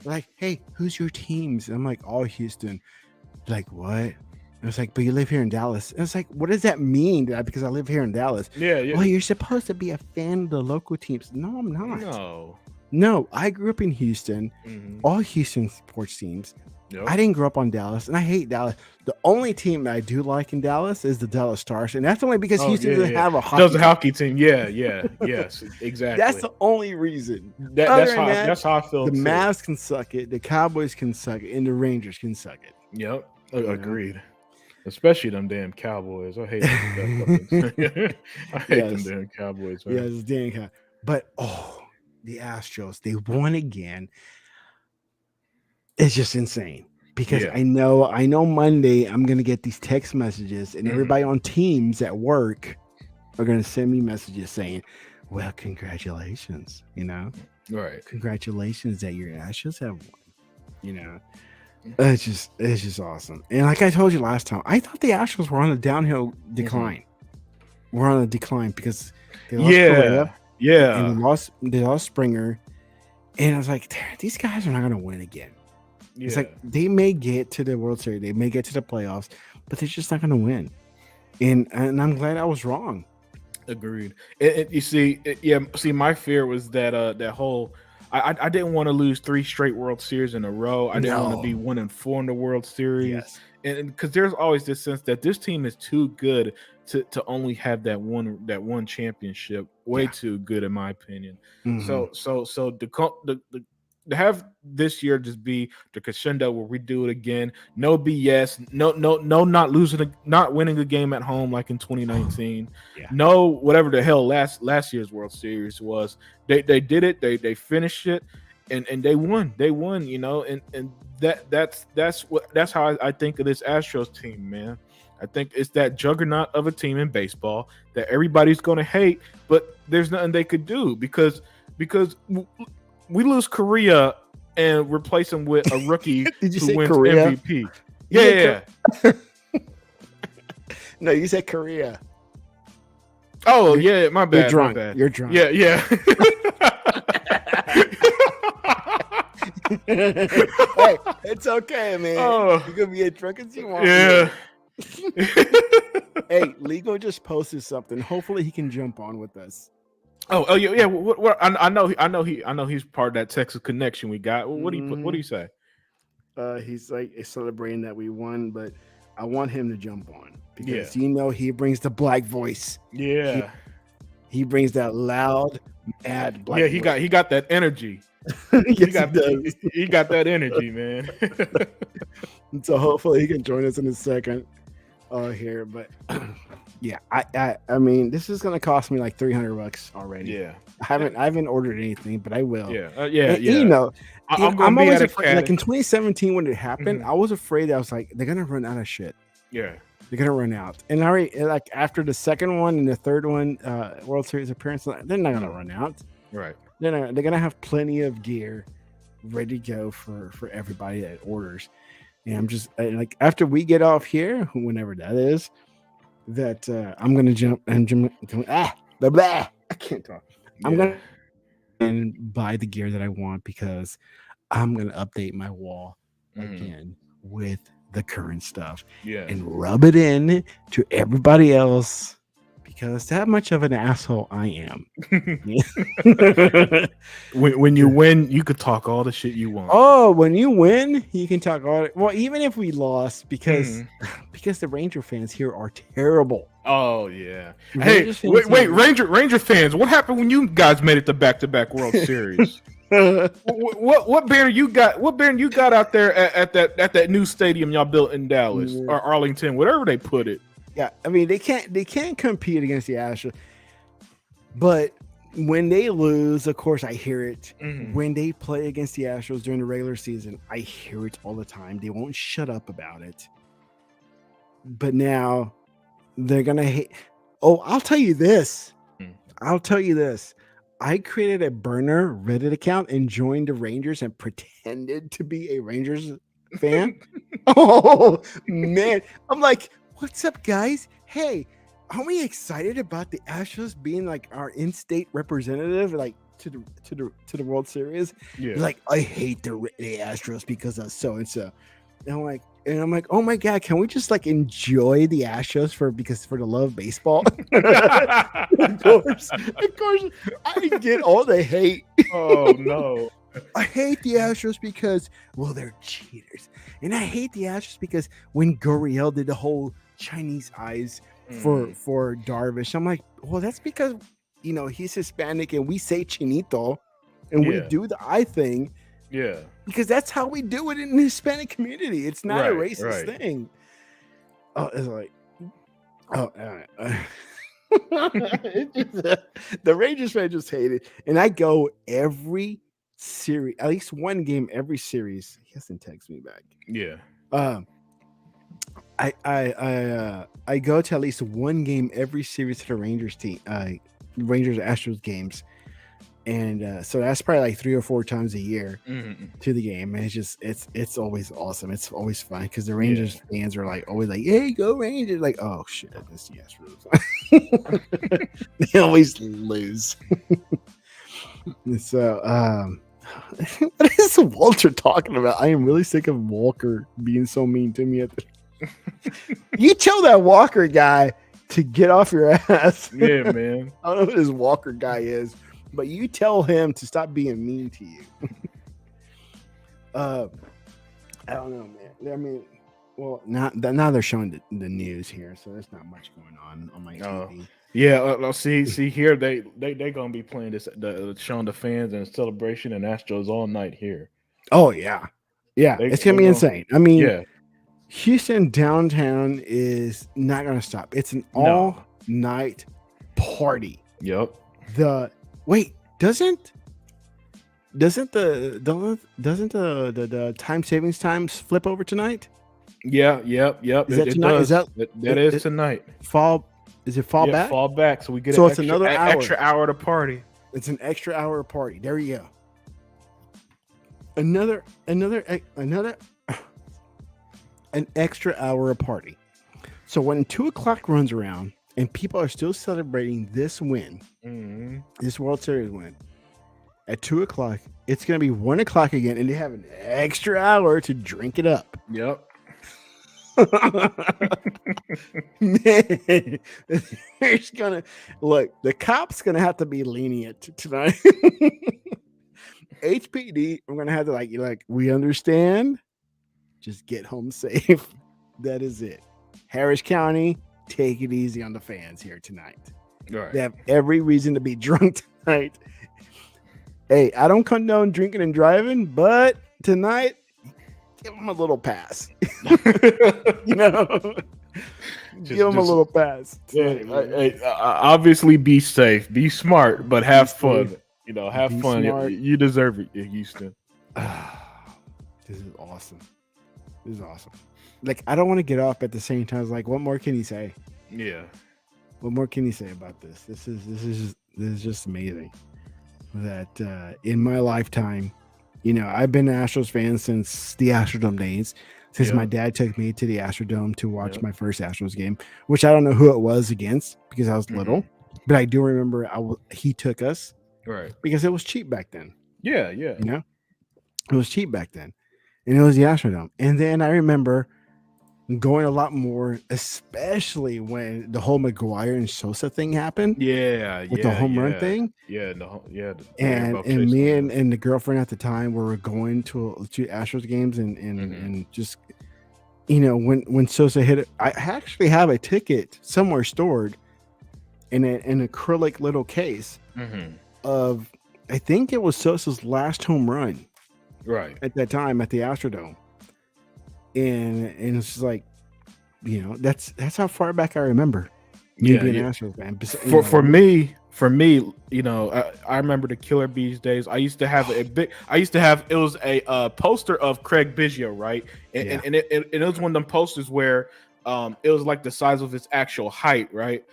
like, hey, who's your teams? And I'm like, all Houston. Like, what? And it's like, but you live here in Dallas. And it's like, what does that mean? Because I live here in Dallas. Yeah. Well, you're supposed to be a fan of the local teams. No, I'm not. No, I grew up in Houston. All Houston sports teams. Yep. I didn't grow up on Dallas, and I hate Dallas. The only team that I do like in Dallas is the Dallas Stars, and that's only because Houston doesn't have a hockey. Does a hockey team? Yes, exactly. That's the only reason. That's how I feel. The Mavs can suck it, the Cowboys can suck it, and the Rangers can suck it. Yep, agreed. Especially them damn Cowboys. I hate them. I hate them damn Cowboys. Man. Yeah, it's damn Cowboys. But the Astros, they won again. It's just insane because I know Monday I'm gonna get these text messages, and everybody on Teams at work are gonna send me messages saying, "Well, congratulations, right? Congratulations that your Astros have won." It's just awesome. And like I told you last time, I thought the Astros were on a downhill decline. We're on a decline because they lost Correa, and they lost Springer, and I was like, these guys are not gonna win again. Yeah. It's like they may get to the World Series, they may get to the playoffs, but they're just not going to win. And I'm glad I was wrong. Agreed. See, my fear was that that whole I didn't want to lose 3 straight World Series in a row. I didn't want to be 1-4 in the World Series. Yes. And because there's always this sense that this team is too good to only have that one championship. Way too good, in my opinion. So this year just be the crescendo where we do it again. No BS. No, not winning a game at home like in 2019. Yeah. No, whatever the hell last year's World Series was. They did it. They finished it, and they won. They won. And that's how I think of this Astros team, man. I think it's that juggernaut of a team in baseball that everybody's going to hate, but there's nothing they could do because we lose Korea and replace him with a rookie who wins Korea? MVP. Yeah. No, you said Korea. Oh, yeah, my bad. You're drunk. My bad. You're drunk. Yeah. Hey, it's okay, man. Oh. You can be as drunk as you want. Yeah. Hey, Lego just posted something. Hopefully, he can jump on with us. Oh yeah. I know he's part of that Texas connection we got. What do you say? He's like celebrating that we won, but I want him to jump on because Yeah. he brings the black voice. Yeah. He brings that loud, mad black. Yeah, he got that energy. Yes, he got that energy, man. So hopefully he can join us in a second here. But yeah, I mean, this is gonna cost me like $300 already. Yeah, I haven't ordered anything, but I will. Yeah. And, you know, I'm always afraid. Like in 2017 when it happened, Mhm. I was afraid. I was like, they're gonna run out of shit. Yeah. They're gonna run out. And already, like after the second one and the third one, World Series appearance, they're not gonna run out. Right. They're gonna have plenty of gear ready to go for everybody that orders. And I'm just like after we get off here, whenever that is, that I'm gonna jump and blah, blah. I can't talk. I'm gonna and buy the gear that I want because I'm gonna update my wall again with the current stuff and rub it in to everybody else because that much of an asshole I am. when you win, you could talk all the shit you want. Oh, when you win, you can talk all. Well, even if we lost, because the Ranger fans here are terrible. Oh yeah. Hey, wait, Ranger fans, what happened when you guys made it to back-to-back World Series? what banner you got? What banner you got out there at that new stadium y'all built in Dallas or Arlington, whatever they put it? Yeah, I mean they can't compete against the Astros, but when they lose, of course I hear it. When they play against the Astros during the regular season, I hear it all the time. They won't shut up about it. But now they're gonna hate. Oh, I'll tell you this. I created a burner Reddit account and joined the Rangers and pretended to be a Rangers fan. Oh man, I'm like, what's up, guys? Hey, aren't we excited about the Astros being like our in-state representative, like to the World Series? Yeah. Like, I hate the Astros because of so and so. And I'm like, oh my god, can we just like enjoy the Astros for the love of baseball? of course, I get all the hate. Oh no. I hate the Astros because, well, they're cheaters. And I hate the Astros because when Gurriel did the whole Chinese eyes for Darvish, I'm like, well, that's because, he's Hispanic and we say chinito and we do the eye thing. Yeah. Because that's how we do it in the Hispanic community. It's not a racist thing. Oh, it's like, the Rangers fans just hate it. And I go every series, at least one game every series. He hasn't texted me back. Yeah. I go to at least one game every series to the Rangers team, Rangers Astros games, and so that's probably like 3 or 4 times a year to the game. And it's always awesome. It's always fun because the Rangers fans are like always like, "Hey, go Rangers!" Like, oh shit, this the Astros. They always lose. So, what is Walter talking about? I am really sick of Walker being so mean to me. You tell that Walker guy to get off your ass. Yeah, man. I don't know who this Walker guy is, but you tell him to stop being mean to you. I don't know, man. I mean, well, now they're showing the news here, so there's not much going on my TV. Yeah, see here they gonna be playing this, showing the fans and celebration and Astros all night here. Oh yeah, yeah, it's gonna They be gonna insane. I mean, yeah Houston downtown is not gonna stop. It's an no all night party. yep The wait doesn't the time savings times flip over tonight? yep Is that it tonight? does. Is that that is tonight. fall? Is it fall Yeah, back? fall back so we get So an it's another hour. extra hour to party. It's an extra hour party. There you go. Another an extra hour of party. So when 2:00 runs around and people are still celebrating this win, this World Series win, at 2:00, it's gonna be 1:00 again, and they have an extra hour to drink it up. Yep. Man, there's gonna look. The cop's gonna have to be lenient tonight. HPD, we're gonna have to like. We understand. Just get home safe. That is it. Harris County, take it easy on the fans here tonight. Right. They have every reason to be drunk tonight. Hey, I don't condone drinking and driving, but tonight, give them a little pass. You know, give them a little pass. Obviously, be safe, be smart, but have fun. You know, have Be fun. smart. You deserve it, Houston. This is awesome. This is awesome. Like, I don't want to get off at the same time. It's like, what more can he say? Yeah. What more can he say about this? This is just amazing. That in my lifetime, you know, I've been an Astros fan since the Astrodome days. Since my dad took me to the Astrodome to watch my first Astros game, which I don't know who it was against because I was little, but I do remember he took us because it was cheap back then. Yeah. You know, it was cheap back then, and it was the Astrodome. And then I remember going a lot more, especially when the whole McGuire and Sosa thing happened. With the home run thing. And me and the girlfriend at the time were going to Astros games and just, you know, when Sosa hit it, I actually have a ticket somewhere stored in an acrylic little case of, I think it was Sosa's last home run at that time at the Astrodome. And it's just like, you know, that's how far back I remember me being an Astros fan. For me, you know, I remember the Killer Bees days. I used to have it was a poster of Craig Biggio, right? And it was one of them posters where it was like the size of his actual height, right?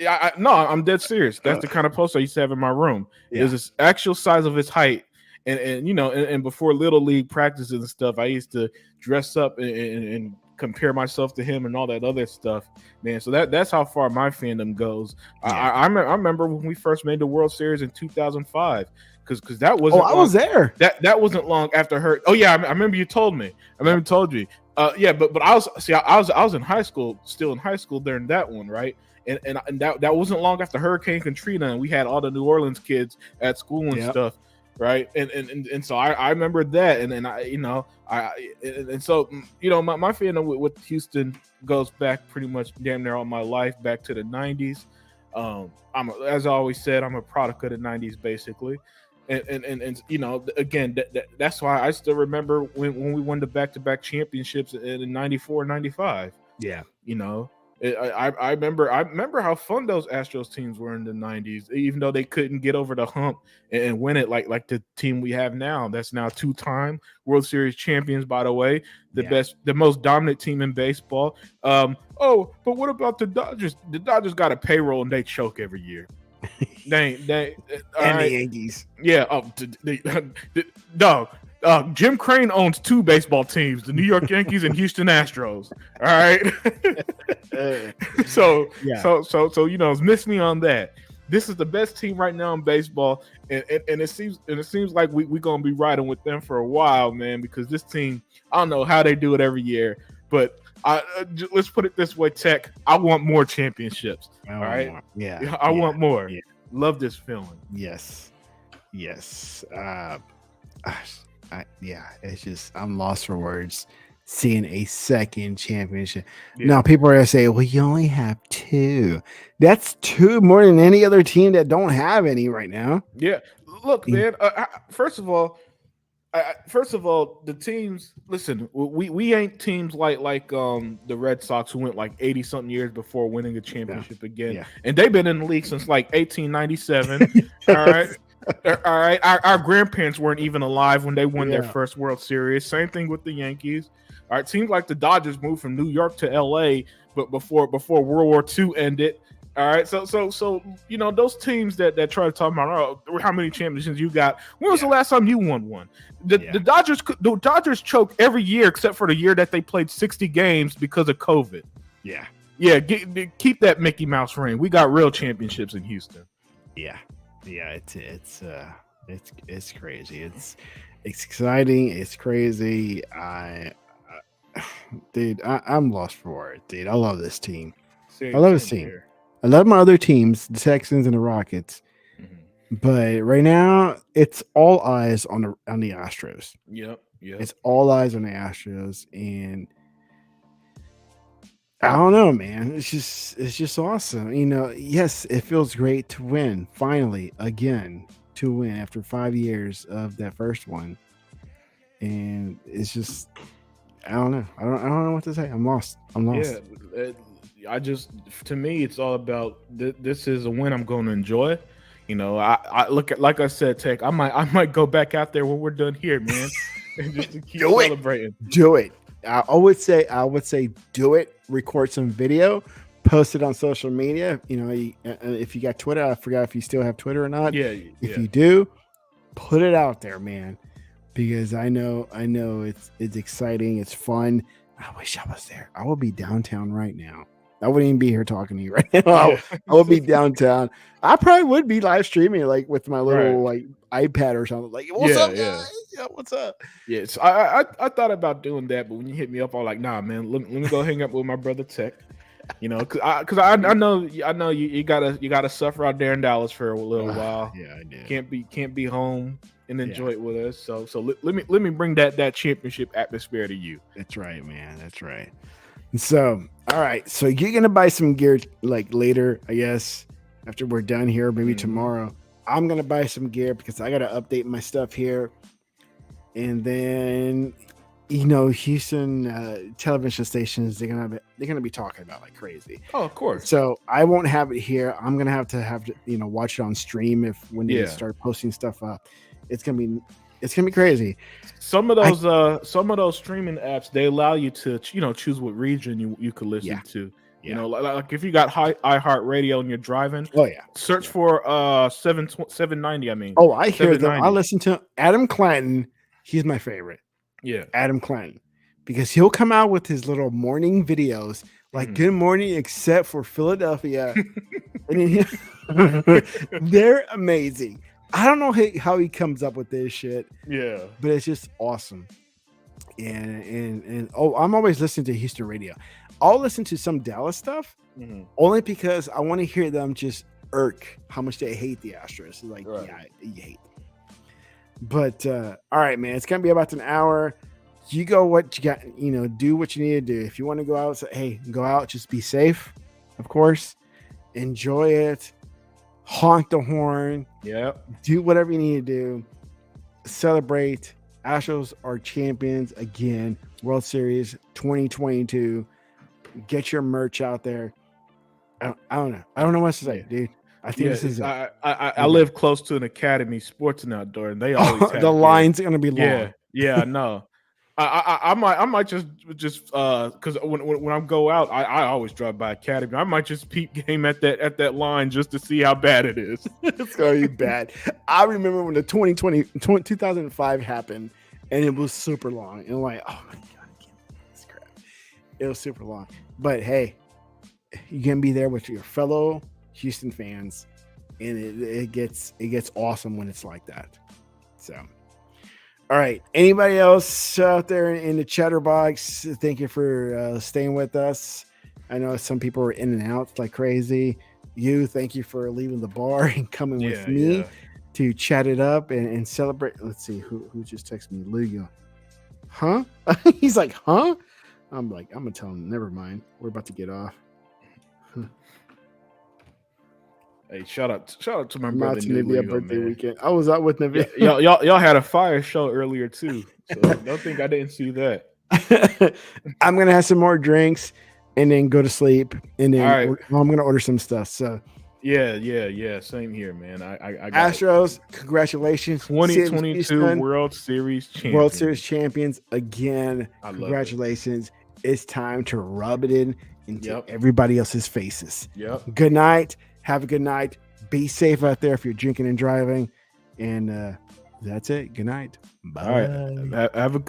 I'm dead serious. That's the kind of poster I used to have in my room. It was this actual size of his height. And you know, and before little league practices and stuff, I used to dress up and compare myself to him and all that other stuff, man. So that's how far my fandom goes. I remember when we first made the World Series in 2005, because that wasn't. I was there. That wasn't long after her. Oh yeah, I remember you told me. Told you. But I was in high school, still in high school during that one, right? And that wasn't long after Hurricane Katrina, and we had all the New Orleans kids at school and stuff. Right. And so I remember that. And then so, you know, my fandom with Houston goes back pretty much damn near all my life, back to the 90s. As I always said, I'm a product of the 90s, basically. And you know, again, that's why I still remember when we won the back-to-back championships in 94, 95. Yeah. You know, I remember how fun those Astros teams were in the 90s, even though they couldn't get over the hump and win it like the team we have now. That's now 2-time World Series champions, by the way, the most dominant team in baseball. But what about the Dodgers? The Dodgers got a payroll and they choke every year. The Yankees. Yeah. Dog. Jim Crane owns 2 baseball teams, the New York Yankees and Houston Astros. All right. So you know, miss me on that. This is the best team right now in baseball, and it seems like we're gonna be riding with them for a while, man, because this team, I don't know how they do it every year, but let's put it this way, Tech, I want more championships. All right. I want more. Yeah. Love this feeling. Yes. It's just, I'm lost for words seeing a second championship. Yeah. Now, people are going to say, well, you only have 2. That's 2 more than any other team that don't have any right now. Yeah. Look, man. First of all, the teams. Listen, we ain't teams like the Red Sox who went like 80 something years before winning a championship again, Yeah. and they've been in the league since like 1897. All right. All right. Our grandparents weren't even alive when they won their first World Series. Same thing with the Yankees. All right. Seems like the Dodgers moved from New York to LA, but before World War II ended. All right. So those teams that try to talk about how many championships you got. When was the last time you won one? The Dodgers choke every year except for the year that they played 60 games because of COVID. Yeah. Yeah. Keep that Mickey Mouse ring. We got real championships in Houston. Yeah. It's crazy. It's exciting. It's crazy. I'm lost for it, dude. I love this team. I love this team. Here. I love my other teams, the Texans and the Rockets. Mm-hmm. But right now, it's all eyes on the Astros. Yep. It's all eyes on the Astros, and I don't know, man. It's just awesome. Yes, it feels great to win finally again to win after 5 years of that first one, and it's just I don't know. I don't know what to say. I'm lost. Yeah, to me, it's all about this is a win I'm going to enjoy. I look at, like I said, Tech. I might go back out there when we're done here, man, and just to keep celebrating. Do it. I would say do it. Record some video, post it on social media. If you got Twitter, I forgot if you still have Twitter or not. Yeah. If you do, put it out there, man, because I know it's exciting. It's fun. I wish I was there. I would be downtown right now. I wouldn't even be here talking to you right now. I would be downtown. I probably would be live streaming like with my little like iPad or something. Like, what's up, guys? Yeah, what's up? Yes, I thought about doing that, but when you hit me up, I'm like, nah, man. Let me go hang up with my brother Tech. Because I know you gotta suffer out there in Dallas for a little while. Yeah, I did. Can't be home and enjoy it with us. So let me bring that championship atmosphere to you. That's right, man. That's right. So, all right. So you're gonna buy some gear like later, I guess, after we're done here, maybe tomorrow. I'm gonna buy some gear because I gotta update my stuff here. And then, Houston television stations, they're gonna be talking about like crazy. Oh, of course. So I won't have it here. I'm gonna have to watch it on stream when they start posting stuff up. It's gonna be crazy. Some of those streaming apps, they allow you to choose what region you could listen to. Yeah. Like if you got iHeartRadio and you're driving, search for 790. I mean, I hear them. I listen to Adam Clanton. He's my favorite. Yeah, Adam Clanton, because he'll come out with his little morning videos like "Good morning," except for Philadelphia. They're amazing. I don't know how he comes up with this shit. Yeah, but it's just awesome. And I'm always listening to Houston radio. I'll listen to some Dallas stuff only because I want to hear them just irk how much they hate the Astros. It's like, you hate them. But all right, man, it's gonna be about an hour. You go what you got, do what you need to do. If you want to go out, hey, go out, just be safe, of course. Enjoy it. Honk the horn. Yeah. Do whatever you need to do. Celebrate. Astros are champions again. World Series 2022. Get your merch out there. I don't know. I don't know what to say, dude. I think this is it. I live close to an Academy Sports and Outdoor, and they always have the line's gonna be long. Yeah, no. I might just because when I go out, I always drive by Academy. I might just peep game at that line just to see how bad it is. It's gonna be bad. I remember when the 2005 happened, and it was super long, and I'm like, oh my god, I can't believe this crap. It was super long, but hey, you can be there with your fellow Houston fans, and it gets awesome when it's like that. So. All right. Anybody else out there in the chatter box? Thank you for staying with us. I know some people are in and out like crazy. Thank you for leaving the bar and coming with me to chat it up and celebrate. Let's see who just texted me. Lugo. huh? He's like, huh? I'm like, I'm gonna tell him, never mind. We're about to get off. Hey, shout out to my I'm brother out to Nivea Nivea, birthday man. weekend. I was out with Nivea. Y'all had a fire show earlier too. So don't think I didn't see that. I'm gonna have some more drinks and then go to sleep. And then All right. I'm gonna order some stuff. So Yeah. Same here, man. I got Astros, congratulations. 2022 World Series champions. World Series champions again. I love it. Congratulations. It's time to rub it into Yep. everybody else's faces. Yep. Good night. Have a good night. Be safe out there if you're drinking and driving. And that's it. Good night. Bye. All right. Have a good